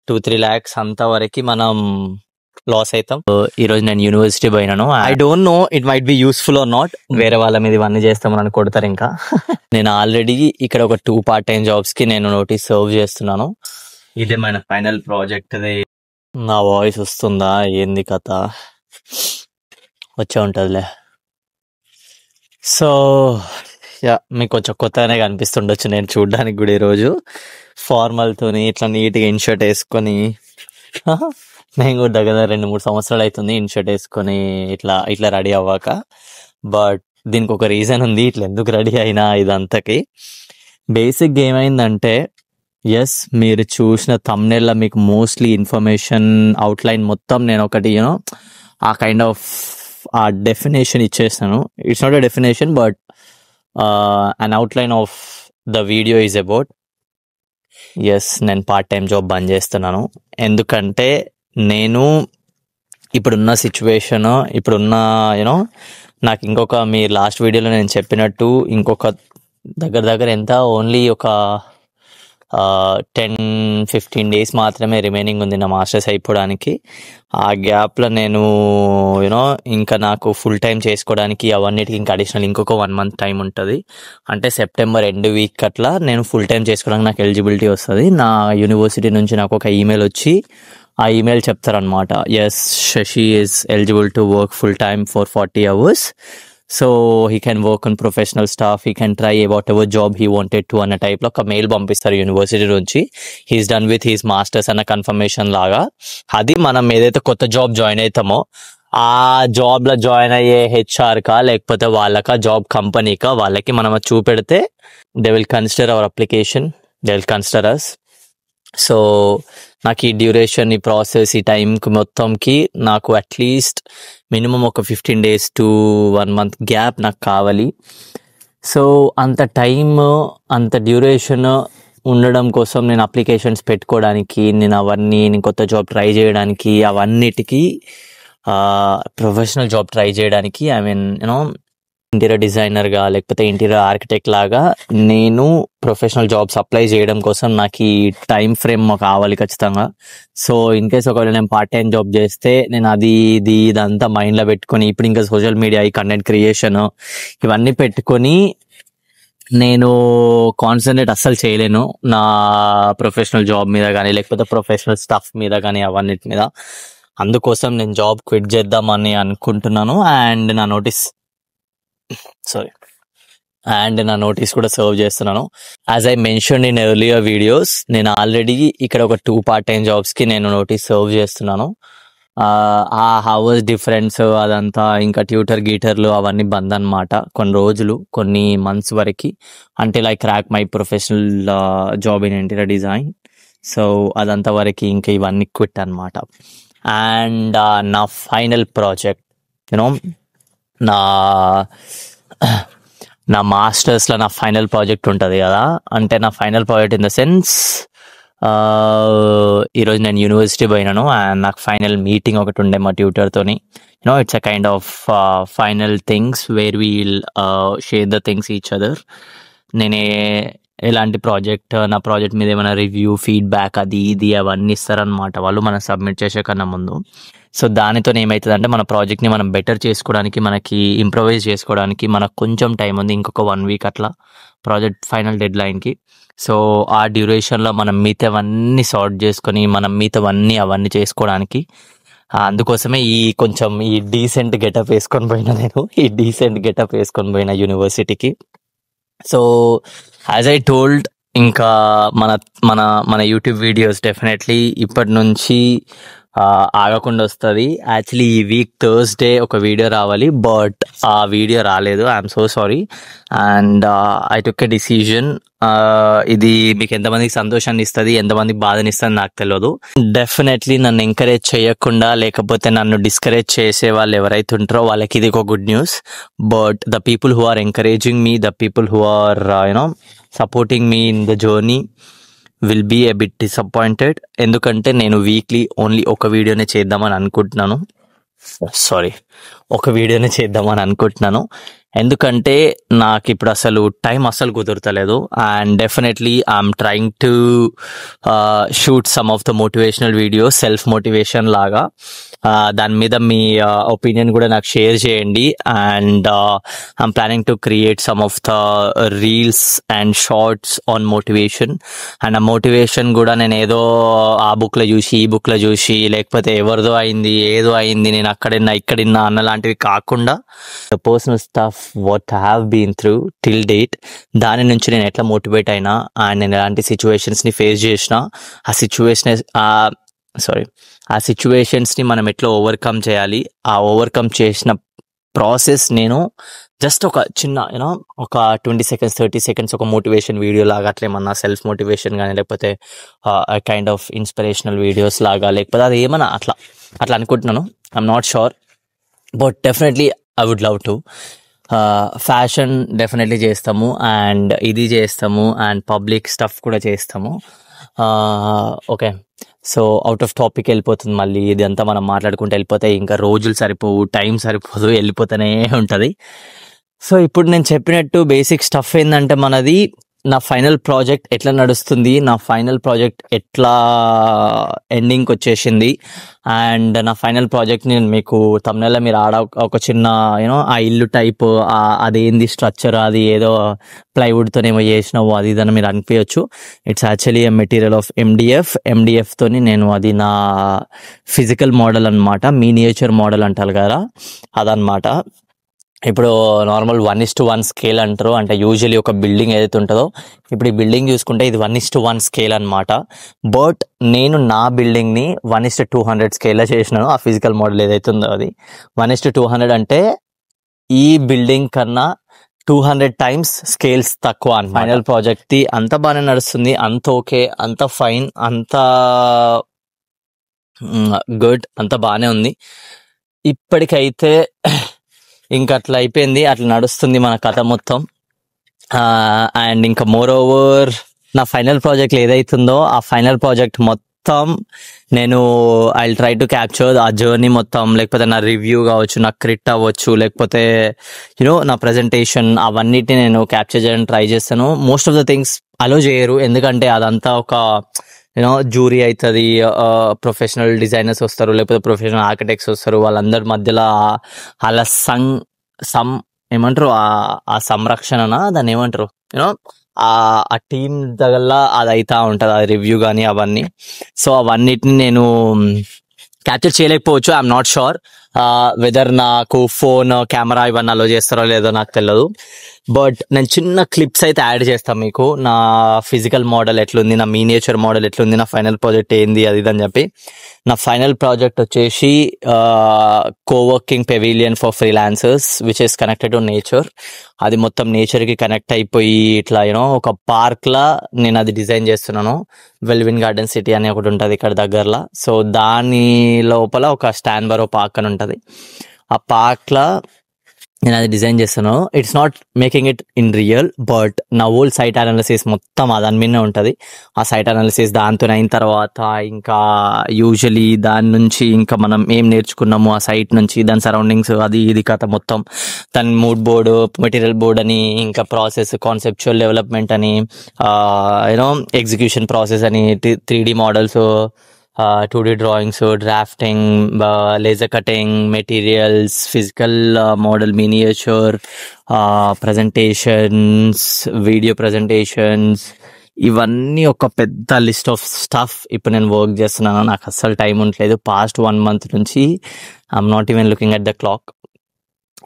2-3 lakhs అంతవరకు మనం loss అవుతాం. ఈరోజు నేను యూనివర్సిటీ పోయినాను. I don't know it might be useful or not. వేరే వాళ్ళ మీద ఇవన్నీ చేస్తామని కొడతారు ఇంకా. నేను ఆల్రెడీ ఇక్కడ ఒక 2 part-time jobs కి నేను నోటీస్ సర్వ్ చేస్తున్నాను. ఇదే మన ఫైనల్ ప్రాజెక్ట్. నా వాయిస్ వస్తుందా ఏంది కథ? వచ్చే ఉంటుందిలే. సో యా, మీకు కొంచెం కొత్తగానే కనిపిస్తుండొచ్చు నేను చూడ్డానికి కూడా. ఈరోజు ఫార్మల్తోని ఇట్లా నీట్గా ఇన్షర్ట్ వేసుకొని, నేను కూడా దగ్గర 2-3 సంవత్సరాలు అవుతుంది ఇన్షర్ట్ వేసుకొని ఇట్లా ఇట్లా రెడీ అవ్వాక. బట్ దీనికి ఒక రీజన్ ఉంది ఇట్లా ఎందుకు రెడీ అయినా ఇదంతకి. బేసిక్గా ఏమైందంటే, ఎస్ మీరు చూసిన thumbnail మీకు మోస్ట్లీ ఇన్ఫర్మేషన్ అవుట్లైన్ మొత్తం నేను ఒకటి ఆ కైండ్ ఆఫ్ ఆ డెఫినేషన్ ఇచ్చేస్తాను. It's not a definition but an outline of the video is about as నేను part-time జాబ్ బంద్ చేస్తున్నాను. ఎందుకంటే నేను ఇప్పుడున్న సిచ్యువేషన్, ఇప్పుడున్న నాకు ఇంకొక మీ లాస్ట్ వీడియోలో నేను చెప్పినట్టు ఇంకొక దగ్గర ఎంత ఓన్లీ ఒక 10-15 days మాత్రమే రిమైనింగ్ ఉంది నా మాస్టర్స్ అయిపోవడానికి. ఆ గ్యాప్లో నేను ఇంకా నాకు ఫుల్ టైం చేసుకోవడానికి అవన్నిటికి ఇంకా అడిషనల్ ఇంకొక 1 month టైం ఉంటుంది. అంటే సెప్టెంబర్ ఎండ్ వీక్ అట్లా నేను ఫుల్ టైం చేసుకోవడానికి నాకు ఎలిజిబిలిటీ వస్తుంది. నా యూనివర్సిటీ నుంచి నాకు ఒక ఈమెయిల్ వచ్చి ఆ ఈమెయిల్ చెప్తారనమాట, as Shashi is eligible to work full time for 40 hours. So he can work on professional staff, he can try whatever job he wanted to అన్న టైప్లో ఒక మెయిల్ పంపిస్తారు యూనివర్సిటీ నుంచి. He's done with his masters అన్న confirmation లాగా. అది మనం ఏదైతే కొత్త జాబ్ జాయిన్ అవుతామో ఆ జాబ్లో జాయిన్ అయ్యే హెచ్ఆర్కా లేకపోతే వాళ్ళకా జాబ్ కంపెనీకా వాళ్ళకి మనం చూపెడితే they will consider our application, they will consider us. So నాకు ఈ డ్యూరేషన్, ఈ ప్రాసెస్, ఈ టైంకి మొత్తంకి నాకు అట్లీస్ట్ మినిమం ఒక 15 days to 1 month గ్యాప్ నాకు కావాలి. సో అంత టైమ్, అంత డ్యూరేషన్ ఉండడం కోసం నేను అప్లికేషన్స్ పెట్టుకోవడానికి, నేను కొత్త జాబ్ ట్రై చేయడానికి, అవన్నిటికీ ప్రొఫెషనల్ జాబ్ ట్రై చేయడానికి, ఐ మీన్ ఇంటీరియర్ డిజైనర్గా లేకపోతే ఇంటీరియర్ ఆర్కిటెక్ట్ లాగా నేను ప్రొఫెషనల్ జాబ్స్ అప్లై చేయడం కోసం నాకు ఈ టైం ఫ్రేమ్ కావాలి ఖచ్చితంగా. సో ఇన్ కేస్ ఒకవేళ నేను part-time జాబ్ చేస్తే నేను ఇదంతా మైండ్లో పెట్టుకొని, ఇప్పుడు ఇంకా సోషల్ మీడియా, ఈ కంటెంట్ క్రియేషన్ ఇవన్నీ పెట్టుకొని నేను కాన్సన్ట్రేట్ అస్సలు చేయలేను నా ప్రొఫెషనల్ జాబ్ మీద కానీ లేకపోతే ప్రొఫెషనల్ స్టఫ్ మీద కానీ అవన్నిటి మీద. అందుకోసం నేను జాబ్ క్విట్ చేద్దామని అనుకుంటున్నాను. అండ్ నా నోటీస్ కూడా సర్వ్ చేస్తున్నాను. As I mention in earlier videos, నేను ఆల్రెడీ ఇక్కడ ఒక 2 part-time జాబ్స్కి నేను నోటీస్ సర్వ్ చేస్తున్నాను. ఆ హవర్స్ డిఫరెన్స్ అదంతా ఇంకా ట్యూటర్ గీటర్లు అవన్నీ బంద్ అనమాట కొన్ని రోజులు, కొన్ని months వరకు, అంటే like crack my professional job in interior design. So అదంతా వరకు ఇంకా ఇవన్నీ క్విట్ అనమాట. అండ్ నా ఫైనల్ ప్రాజెక్ట్ నా మాస్టర్స్లో నా ఫైనల్ ప్రాజెక్ట్ ఉంటుంది కదా, అంటే నా final project in the sense ఈరోజు నేను యూనివర్సిటీ పోయినాను అండ్ నాకు ఫైనల్ మీటింగ్ ఒకటి ఉండే మా ట్యూటర్తోని. It's a kind of final things where we'll share the things each other. నేనే ఎలాంటి నా ప్రాజెక్ట్ మీద ఏమైనా రివ్యూ, ఫీడ్బ్యాక్ అది ఇది అవన్నీ ఇస్తారనమాట వాళ్ళు మనం సబ్మిట్ చేసే కన్నా ముందు. సో దానితో ఏమవుతుందంటే మన ప్రాజెక్ట్ని మనం బెటర్ చేసుకోవడానికి, మనకి ఇంప్రొవైజ్ చేసుకోవడానికి మనకు కొంచెం టైం ఉంది, ఇంకొక 1 week అట్లా ప్రాజెక్ట్ ఫైనల్ డెడ్ లైన్కి. సో ఆ డ్యూరేషన్లో మనం మిగతావన్నీ సార్ట్ చేసుకొని మనం అవన్నీ చేసుకోవడానికి, అందుకోసమే కొంచెం ఈ డీసెంట్ గెటప్ వేసుకొని పోయినా యూనివర్సిటీకి. సో యాజ్ ఐ టోల్డ్, ఇంకా మన యూట్యూబ్ వీడియోస్ డెఫినెట్లీ ఇప్పటి నుంచి ఆగకుండా వస్తుంది. యాక్చువల్లీ ఈ వీక్ థర్స్డే ఒక వీడియో రావాలి, బట్ ఆ వీడియో రాలేదు. I'm so sorry. And I took a decision. ఇది మీకు ఎంతమందికి సంతోషాన్ని ఇస్తుంది, ఎంతమందికి బాధని ఇస్తుంది నాకు తెలియదు. డెఫినెట్లీ నన్ను ఎంకరేజ్ చేయకుండా లేకపోతే నన్ను డిస్కరేజ్ చేసే వాళ్ళు ఎవరైతే ఉంటారో వాళ్ళకి ఇది ఒక good news. But the people who are encouraging me, the people who are supporting me in the journey will be a bit disappointed. ఎందుకంటే నేను వీక్లీ ఓన్లీ ఒక వీడియోనే చేద్దామని అనుకుంటున్నాను. ఒక వీడియోని చేద్దామని అనుకుంటున్నాను. ఎందుకంటే నాకు ఇప్పుడు అసలు టైం అస్సలు కుదురుతలేదు. And definitely I'm trying to shoot some of the motivational videos, self motivation లాగా. దాని మీద మీ ఒపీనియన్ కూడా నాకు షేర్ చేయండి. And I'm planning to create some of the reels and shorts on motivation. And ఆ మోటివేషన్ కూడా నేను ఏదో ఆ బుక్లో చూసి ఈ బుక్లో చూసి, లేకపోతే ఎవరిదో అయింది ఏదో అయింది నేను అక్కడిన్నా ఇక్కడిన్నా అన్న లాంటివి కాకుండా the personal stuff what I have been through till date, దాని నుంచి నేను ఎట్లా మోటివేట్ అయినా అండ్ నేను ఎలాంటి సిచ్యువేషన్స్ని ఫేస్ చేసినా, ఆ సిచ్యువేషన్స్ని మనం ఎట్లా ఓవర్కమ్ చేయాలి, ఆ ఓవర్కమ్ చేసిన ప్రాసెస్ నేను జస్ట్ ఒక చిన్న ఒక 20 seconds 30 seconds ఒక మోటివేషన్ వీడియో లాగా అట్లా ఏమన్నా సెల్ఫ్ మోటివేషన్ కానీ, లేకపోతే కైండ్ ఆఫ్ ఇన్స్పిరేషనల్ వీడియోస్ లాగా, లేకపోతే అది ఏమన్నా అట్లా అనుకుంటున్నాను. I'm not sure, but definitely I would love to. Fashion definitely చేస్తాము, అండ్ ఇది చేస్తాము, అండ్ పబ్లిక్ స్టఫ్ కూడా చేస్తాము. Okay, so out of topic వెళ్ళిపోతుంది మళ్ళీ. ఇదంతా మనం మాట్లాడుకుంటూ వెళ్ళిపోతే ఇంకా రోజులు సరిపోవు, టైం సరిపోదు, వెళ్ళిపోతూనే ఉంటుంది. సో ఇప్పుడు నేను చెప్పినట్టు బేసిక్ స్టఫ్ ఏంటంటే మనది నా ఫైనల్ ప్రాజెక్ట్ ఎట్లా నడుస్తుంది, నా ఫైనల్ ప్రాజెక్ట్ ఎట్లా ఎండింగ్కి వచ్చేసింది, అండ్ నా ఫైనల్ ప్రాజెక్ట్ నేను మీకు తమ్నెల్లో మీరు ఒక చిన్న ఆ ఇల్లు టైప్ అదేంది స్ట్రక్చర్, అది ఏదో ప్లైవుడ్తోనేమో చేసినావు అది ఇదని మీరు అనిపించచ్చు. It's actually a material of ఎండిఎఫ్తోని నేను అది నా ఫిజికల్ మోడల్ అనమాట, మినియేచర్ మోడల్ అంటారు కదా అదనమాట. ఇప్పుడు నార్మల్ 1:1 స్కేల్ అంటారు, అంటే యూజువలీ ఒక బిల్డింగ్ ఏదైతే ఉంటుందో, ఇప్పుడు ఈ బిల్డింగ్ చూసుకుంటే ఇది 1:1 స్కేల్ అనమాట. బట్ నేను నా బిల్డింగ్ని 1:200 స్కేల్లో చేసినాను. ఆ ఫిజికల్ మోడల్ ఏదైతే ఉందో అది 1:200, అంటే ఈ బిల్డింగ్ కన్నా 200 times స్కేల్స్ తక్కువ అని. ఫైనల్ ప్రాజెక్ట్ది అంత బాగానే నడుస్తుంది, అంత ఓకే, అంత ఫైన్, అంత గుడ్, అంత బాగానే ఉంది ఇప్పటికైతే. ఇంకా అట్లా అయిపోయింది, అట్లా నడుస్తుంది మన కథ మొత్తం. అండ్ ఇంకా మోర్ ఓవర్ నా ఫైనల్ ప్రాజెక్ట్ ఏదైతుందో ఆ ఫైనల్ ప్రాజెక్ట్ మొత్తం నేను ఐ ట్రై టు క్యాప్చర్ ఆ జర్నీ మొత్తం, లేకపోతే నా రివ్యూ కావచ్చు, నా క్రిట్ అవ్వచ్చు, లేకపోతే నా ప్రజెంటేషన్, అవన్నిటిని నేను క్యాప్చర్ చేయడానికి ట్రై చేస్తాను. మోస్ట్ ఆఫ్ ద థింగ్స్ అలో చేయరు, ఎందుకంటే అదంతా ఒక జ్యూరీ అవుతుంది, ప్రొఫెషనల్ డిజైనర్స్ వస్తారు, లేకపోతే ప్రొఫెషనల్ ఆర్కిటెక్ట్స్ వస్తారు, వాళ్ళందరి మధ్యలో అలా ఏమంటారు ఆ సంరక్షణ, దాన్ని ఏమంటారు ఆ టీం దగ్గర అది అవుతా ఉంటుంది, ఆ రివ్యూ కానీ అవన్నీ. సో అవన్నిటిని నేను క్యాప్చర్ చేయలేకపోవచ్చు. ఐఎమ్ నాట్ షూర్ వెదర్ నాకు ఫోన్ కెమెరా ఇవన్నీ అలో చేస్తారో లేదో నాకు తెలియదు. బట్ నేను చిన్న క్లిప్స్ అయితే యాడ్ చేస్తాను మీకు, నా ఫిజికల్ మోడల్ ఎట్లుంది, నా మినియేచర్ మోడల్ ఎట్లుంది, నా ఫైనల్ ప్రాజెక్ట్ ఏంది అది అని చెప్పి. నా ఫైనల్ ప్రాజెక్ట్ వచ్చేసి coworking pavilion for freelancers which is connected to nature. అది మొత్తం నేచర్కి కనెక్ట్ అయిపోయి ఇట్లా ఒక పార్క్లా నేను అది డిజైన్ చేస్తున్నాను. వెల్విన్ గార్డెన్ సిటీ అని ఒకటి ఉంటుంది ఇక్కడ దగ్గరలో. సో దాని లోపల ఒక స్టాన్బరో పార్క్ అని ఉంటుంది. ఆ పార్క్లో నేను అది డిజైన్ చేస్తాను. It's not making it in real, but నా ఓల్డ్ సైట్ అనాలిసిస్ మొత్తం దాని మీదనే ఉంటుంది. ఆ సైట్ అనాలిసిస్ దాంతో అయిన తర్వాత ఇంకా యూజువలీ దాని నుంచి ఇంకా మనం ఏం నేర్చుకున్నాము ఆ సైట్ నుంచి, దాని సరౌండింగ్స్, అది ఇది కథ మొత్తం, దాని మూడ్ బోర్డు, మెటీరియల్ బోర్డ్ అని, ఇంకా ప్రాసెస్, కాన్సెప్చువల్ డెవలప్మెంట్ అని, ఎగ్జిక్యూషన్ ప్రాసెస్ అని, 3D models, 2D drawings, drafting, laser cutting, materials, physical model, miniature, presentations, video presentations, ఇవన్నీ ఒక పెద్ద లిస్ట్ ఆఫ్ స్టఫ్ ఇప్పుడు నేను వర్క్ చేస్తున్నాను. నాకు అస్సలు టైం ఉండలేదు. పాస్ట్ 1 month నుంచి I'm not even looking at the clock.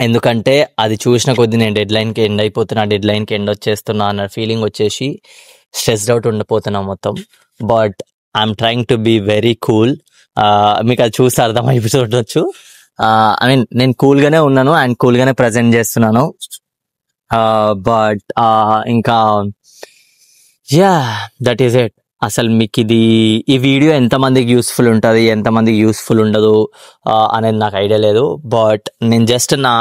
ఎందుకంటే అది చూసిన కొద్దీ నేను డెడ్లైన్కి ఎండ్ అయిపోతున్నా, డెడ్లైన్కి ఎండ్ వచ్చేస్తున్నా అన్న ఫీలింగ్ వచ్చేసి స్ట్రెస్డ్ అవుట్ ఉండిపోతున్నా మొత్తం. But I'm trying to be very cool. మీకు అది చూస్తే అర్థమైపోవచ్చు. ఐ మీన్ నేను కూల్గానే ఉన్నాను అండ్ కూల్గానే ప్రజెంట్ చేస్తున్నాను. బట్ ఇంకా దట్ ఈస్ ఇట్. అసలు మీకు ఈ వీడియో ఎంతమందికి యూస్ఫుల్ ఉంటుంది, ఎంతమందికి యూస్ఫుల్ ఉండదు అనేది నాకు ఐడియా లేదు. బట్ నేను జస్ట్ నా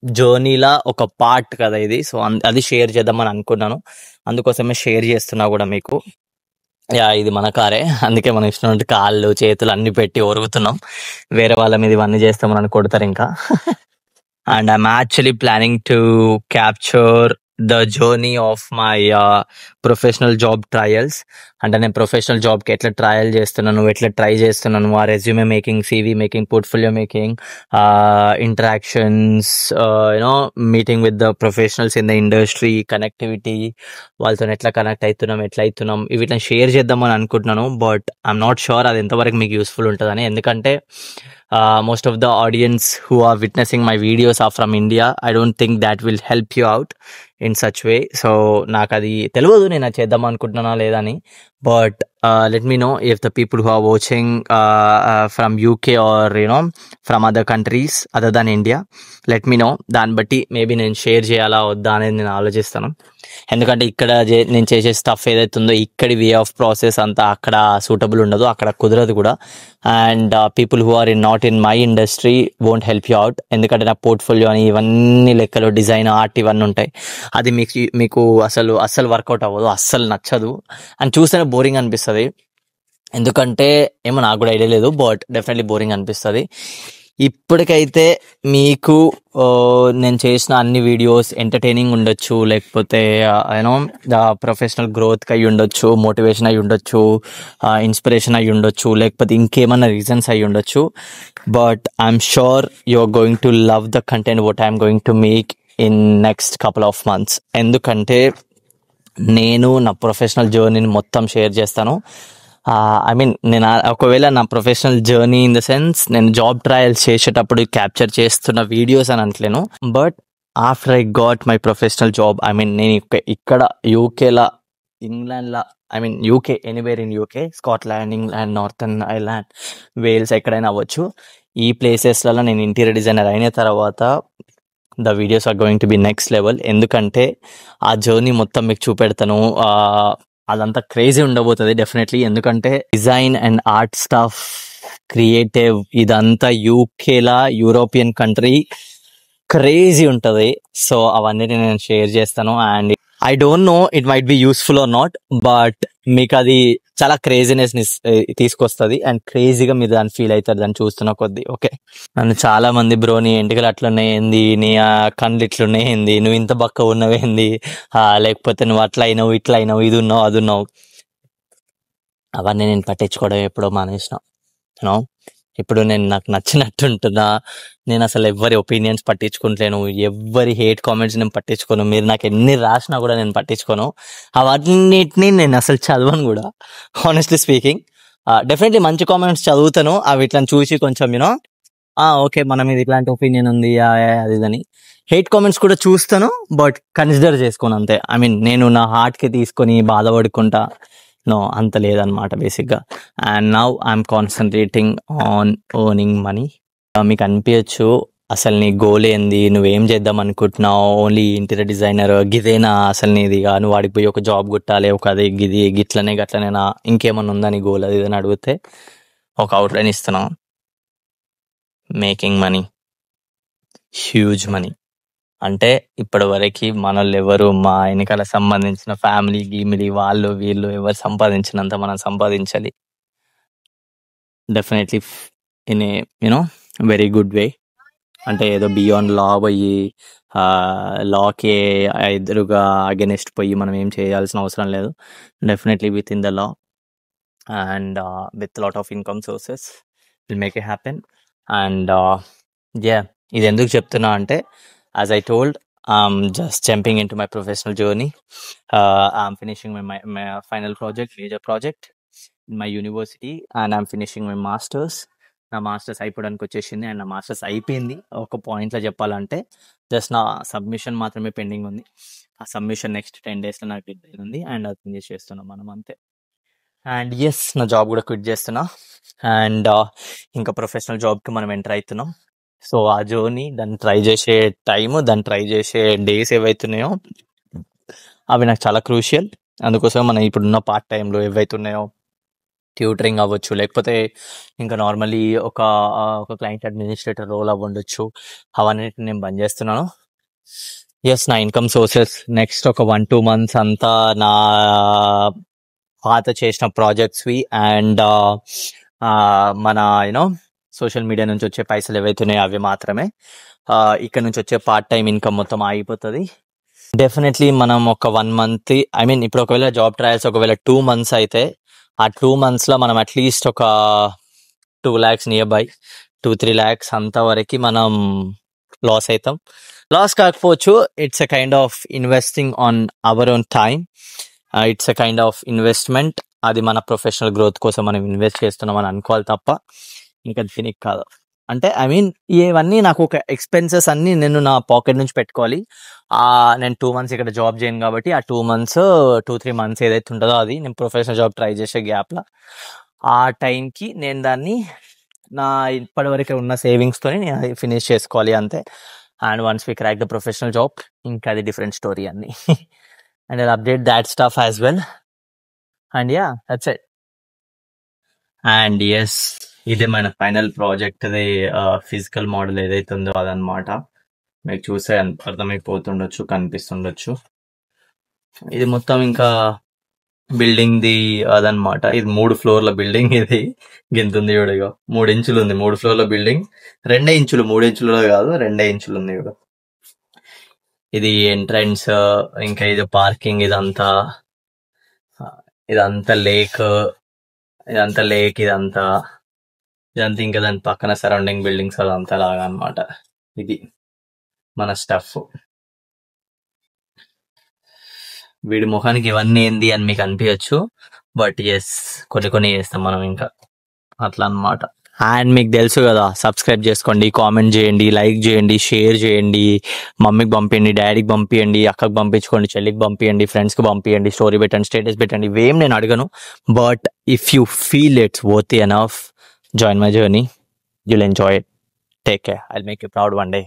జర్నీలా ఒక పార్ట్ కదా ఇది. సో అది షేర్ చేద్దామని అనుకున్నాను, అందుకోసమే షేర్ చేస్తున్నా కూడా మీకు. యా ఇది మన కారే, అందుకే మనం ఇష్టం కాళ్ళు చేతులు అన్ని పెట్టి ఒరుగుతున్నాం. వేరే వాళ్ళ మీద ఇవన్నీ చేస్తే మనల్ని కొడతారు ఇంకా. And I'm actually planning to capture the journey of my professional job trials. అంటే నేను ప్రొఫెషనల్ జాబ్కి ఎట్లా ట్రయల్ చేస్తున్నాను, ఎట్లా ట్రై చేస్తున్నాను, ఆ resume making, CV making, portfolio making, interactions, you know meeting with the professionals in the industry, connectivity, వాళ్ళతో ఎట్లా కనెక్ట్ అవుతున్నాం, ఎట్లా అవుతున్నాం, వీటిని షేర్ చేద్దామని అనుకుంటున్నాను. బట్ ఐఎమ్ నాట్ షూర్ అది ఎంతవరకు మీకు యూస్ఫుల్ ఉంటుందని. ఎందుకంటే most of the audience who are witnessing my videos are from India. I don't think that will help you out in such way. So నాకు అది తెలియదు నేను అది చేద్దాం అనుకుంటున్నానా లేదా అని. But let me know if the people who are watching from UK or from other countries other than India, let me know. దాన్ని బట్టి మేబీ నేను షేర్ చేయాలా వద్దా అనేది నేను ఆలోచిస్తాను. ఎందుకంటే ఇక్కడ నేను చేసే స్టఫ్ ఏదైతే ఉందో ఇక్కడి వే ఆఫ్ ప్రాసెస్ అంతా అక్కడ సూటబుల్ ఉండదు, అక్కడ కుదరదు కూడా. And people who are not in my industry won't help you out. ఎందుకంటే నా పోర్ట్ఫోలియో అని ఇవన్నీ లెక్కలు, డిజైన్, ఆర్ట్ ఇవన్నీ ఉంటాయి. అది మీకు అసలు వర్కౌట్ అవ్వదు, అస్సలు నచ్చదు, అని చూస్తేనే బోరింగ్ అనిపిస్తుంది. ఎందుకంటే ఏమో నాకు కూడా ఐడియా లేదు, బట్ డెఫినెట్లీ బోరింగ్ అనిపిస్తుంది. ఇప్పటికైతే మీకు నేను చేసిన అన్ని వీడియోస్ ఎంటర్టైనింగ్ ఉండొచ్చు, లేకపోతే ప్రొఫెషనల్ గ్రోత్కి అయి ఉండొచ్చు, మోటివేషన్ అయి ఉండొచ్చు, ఇన్స్పిరేషన్ అయి ఉండొచ్చు, లేకపోతే ఇంకేమన్నా రీజన్స్ అయి ఉండొచ్చు. But I'm sure you are going to love the content what I'm going to make in next couple of months. ఎందుకంటే నేను నా ప్రొఫెషనల్ జర్నీని మొత్తం షేర్ చేస్తాను. ఐ మీన్ నేను ఒకవేళ నా professional journey in the sense నేను జాబ్ ట్రయల్స్ చేసేటప్పుడు క్యాప్చర్ చేస్తున్న వీడియోస్ అని అంటలేను. But after I got my professional job, I mean నేను ఇక్కడ యూకేలా, ఇంగ్లాండ్లా, I mean UK, anywhere in UK, Scotland, England, Northern Ireland, Wales, ఎక్కడైనా అవ్వచ్చు, ఈ ప్లేసెస్లలో నేను ఇంటీరియర్ డిజైనర్ అయిన తర్వాత the videos are going to be next level. ఎందుకంటే ఆ జర్నీ మొత్తం మీకు చూపెడతాను. అదంతా క్రేజీ ఉండబోతుంది డెఫినెట్లీ. ఎందుకంటే design and art stuff, creative, ఇదంతా యూకేలా, యూరోపియన్ కంట్రీ క్రేజీ ఉంటుంది. సో అవన్నీ నేను షేర్ చేస్తాను. And I don't know it might be useful or not, but మీకు అది చాలా క్రేజీనెస్ తీసుకొస్తుంది అండ్ క్రేజీగా మీరు దాన్ని ఫీల్ అవుతారు దాన్ని చూస్తున్న కొద్దీ. ఓకే, నన్ను చాలా మంది బ్రో నీ ఎంటికలు అట్లున్నాయింది, నీ కళ్ళు ఇట్లున్నాయింది, నువ్వు ఇంత బక్క ఉన్నవేంది, లేకపోతే నువ్వు అట్లా అయినావు, ఇట్లా అయినావు, ఇది ఉన్నావు, అది ఉన్నావు, అవన్నీ నేను పట్టించుకోవడం ఎప్పుడో మానేసిన. యూనో ఇప్పుడు నేను నాకు నచ్చినట్టు ఉంటున్నా. నేను అసలు ఎవరి ఒపీనియన్స్ పట్టించుకుంటలేను, ఎవరి హేట్ కామెంట్స్ నేను పట్టించుకోను. మీరు నాకు ఎన్ని రాసినా కూడా నేను పట్టించుకోను. అవన్నిటిని నేను అసలు చదవను కూడా, హానెస్ట్లీ స్పీకింగ్. డెఫినెట్లీ మంచి కామెంట్స్ చదువుతాను, అవి ఇట్లా చూసి కొంచెం ఓకే మన మీద ఇట్లాంటి ఒపీనియన్ ఉంది అది ఇదని. హేట్ కామెంట్స్ కూడా చూస్తాను, బట్ కన్సిడర్ చేసుకోను అంతే. ఐ మీన్ నేను నా హార్ట్కి తీసుకొని బాధపడుకుంటా, నో, అంత లేదనమాట బేసిక్గా. And now I'm concentrating on earning money. మీకు అనిపించచ్చు అసలు నీ గోల్ ఏంది, నువ్వేం చేద్దాం అనుకుంటున్నావు, ఓన్లీ ఇంటీరియర్ డిజైనర్ గిదేనా అసలు నీదిగా, నువ్వు వాడికి పోయి ఒక జాబ్ కొట్టాలి, ఒక అది గిది గట్లనేనా, ఇంకేమన్నా ఉందా నీ గోల్ అది అని అడిగితే ఒక అవుట్లైన్ ఇస్తున్నావు. Making money, huge money. అంటే ఇప్పటి వరకు మనోళ్ళు ఎవరు, మా వెనకాల సంబంధించిన ఫ్యామిలీ గీమిలీ వాళ్ళు వీళ్ళు ఎవరు సంపాదించినంత మనం సంపాదించాలి, definitely in a very good way. అంటే ఏదో బియాండ్ లా పోయి లాకి ఎదురుగా అగెనిస్ట్ పోయి మనం ఏం చేయాల్సిన అవసరం లేదు. Definitely with in the law and with lot of income sources will make it happen. And ఇది ఎందుకు చెప్తున్నా అంటే, as I told, I'm just jumping into my professional journey. I'm finishing my final project, major project in my university, and I'm finishing my masters. నా masters అయిపోవడానికి వచ్చేసింది, and నా masters అయిపోయింది. ఒక పాయింట్లో చెప్పాలంటే జస్ట్ నా సబ్మిషన్ మాత్రమే పెండింగ్ ఉంది. ఆ సబ్మిషన్ నెక్స్ట్ 10 daysలో నాకు డెడ్లైన్ ఉంది, అండ్ అది ఫినిష్ చేస్తున్నాం మనం అంతే. అండ్ ఎస్, నా జాబ్ కూడా క్విట్ చేస్తున్నా, అండ్ ఇంకా ప్రొఫెషనల్ జాబ్కి మనం ఎంటర్ అవుతున్నాం. సో ఆ జర్నీ, దాన్ని ట్రై చేసే టైము, దాన్ని ట్రై చేసే డేస్ ఏవైతున్నాయో అవి నాకు చాలా క్రూషియల్. అందుకోసం మనం ఇప్పుడున్న పార్ట్ టైంలో ఏవైతున్నాయో, ట్యూటరింగ్ అవ్వచ్చు, లేకపోతే ఇంకా నార్మల్లీ ఒక క్లయింట్ అడ్మినిస్ట్రేటర్ రోల్ అవ్వండొచ్చు, అవన్నిటిని నేను బంద్ చేస్తున్నాను. ఎస్, నా ఇన్కమ్ సోర్సెస్ నెక్స్ట్ ఒక 1-2 months అంతా నా పాత చేసిన ప్రాజెక్ట్స్వి అండ్ మన యూనో సోషల్ మీడియా నుంచి వచ్చే పైసలు ఏవైతే ఉన్నాయో అవి మాత్రమే. ఇక్కడ నుంచి వచ్చే పార్ట్ టైం ఇన్కమ్ మొత్తం ఆగిపోతుంది. డెఫినెట్లీ మనం ఒక 1 month, ఐ మీన్ ఇప్పుడు ఒకవేళ జాబ్ ట్రయల్స్ ఒకవేళ 2 months అయితే ఆ 2 monthsలో మనం అట్లీస్ట్ ఒక 2 lakhs నియర్ బై 2-3 lakhs అంతవరకు మనం లాస్ అవుతాం. లాస్ కాకపోవచ్చు, it's a kind of investing on our own time. It's a kind of investment. అది మన ప్రొఫెషనల్ గ్రోత్ కోసం మనం ఇన్వెస్ట్ చేస్తున్నాం అని అనుకోవాలి తప్ప ఇంకా దీనికి కాదు. అంటే ఐ మీన్ ఇవన్నీ నాకు ఒక ఎక్స్పెన్సెస్ అన్నీ నేను నా పాకెట్ నుంచి పెట్టుకోవాలి. నేను 2 months ఇక్కడ జాబ్ చేయను కాబట్టి ఆ 2 months 2-3 months ఏదైతే ఉంటుందో అది నేను ప్రొఫెషనల్ జాబ్ ట్రై చేసే గ్యాప్లో ఆ టైంకి నేను దాన్ని నా ఇప్పటివరకు ఉన్న సేవింగ్స్తోని నేను ఫినిష్ చేసుకోవాలి అంతే. And once we crack the professional job ఇంకా అది డిఫరెంట్ స్టోరీ అన్ని. And I update that stuff as well. And yeah, that's it. And yes, ఇదే మన ఫైనల్ ప్రాజెక్ట్. అది ఫిజికల్ మోడల్ ఏదైతే ఉందో అదనమాట. మీకు చూసే అర్థమైపోతుండొచ్చు, కనిపిస్తుండొచ్చు. ఇది మొత్తం ఇంకా బిల్డింగ్ ది అదనమాట. ఇది 3 floorల బిల్డింగ్. ఇది గింతుంది చూడగా 3 inches ఉంది. 3 floorల బిల్డింగ్ 2 inches, 3 inches కాదు, 2 inches ఉంది చూడ. ఇది ఎంట్రన్స్, ఇంకా ఇది పార్కింగ్. ఇదంతా లేక్, ఇదంతా ఇంకా దాని పక్కన సరౌండింగ్ బిల్డింగ్స్ అదంతా లాగా అనమాట. ఇది మన స్టఫ్. వీడి ముఖానికి ఇవన్నీ ఏంది అని మీకు అనిపించచ్చు, బట్ ఎస్ కొన్ని చేస్తాం మనం ఇంకా అట్లా అనమాట. అండ్ మీకు తెలుసు కదా, సబ్స్క్రైబ్ చేసుకోండి, కామెంట్ చేయండి, లైక్ చేయండి, షేర్ చేయండి, మమ్మీకి పంపించండి, డాడీకి పంపించండి, అక్కకి పంపించుకోండి, చెల్లికి పంపించండి, ఫ్రెండ్స్కి పంపించండి, స్టోరీ పెట్టండి, స్టేటస్ పెట్టండి. ఇవేం నేను అడగను, but if you feel it's worthy enough, join my journey, you'll enjoy it. Take care. I'll make you proud one day.